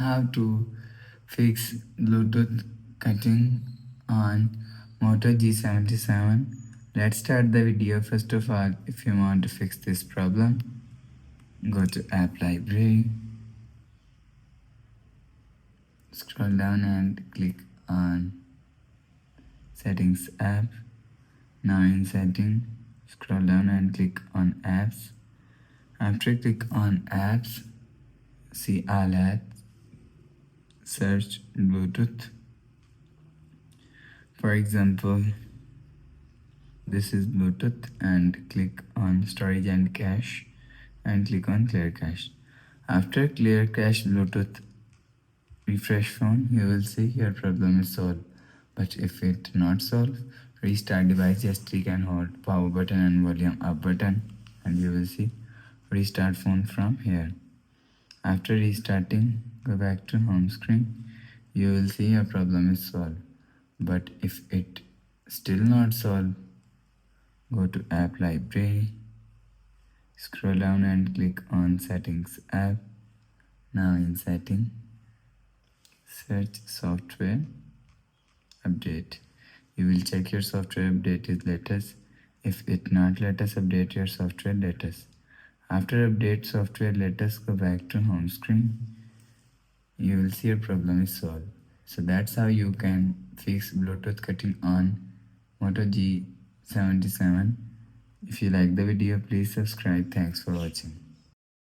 how to fix Bluetooth cutting on Moto G77. Let's start the video. First of all, if you want to fix this problem, go to App Library, scroll down and click on Settings app. Now in Setting, scroll down and click on Apps. After click on Apps, see All Apps, search Bluetooth. For example, this is Bluetooth, and click on Storage and Cache and click on Clear Cache. After Clear Cache Bluetooth, refresh phone, you will see your problem is solved. But if it not solved, restart device. Just click and hold power button and volume up button, and you will see restart phone from here. After restarting, go back to home screen. You will see your problem is solved. But if it still not solved, go to App Library, scroll down and click on Settings app. Now in Setting, search Software Update. You will check your software update is latest. If it not latest, update your software latest. After update software latest, go back to home screen. You will see your problem is solved. So that's how you can fix Bluetooth cutting on Moto G77. If you like the video, please subscribe. Thanks for watching.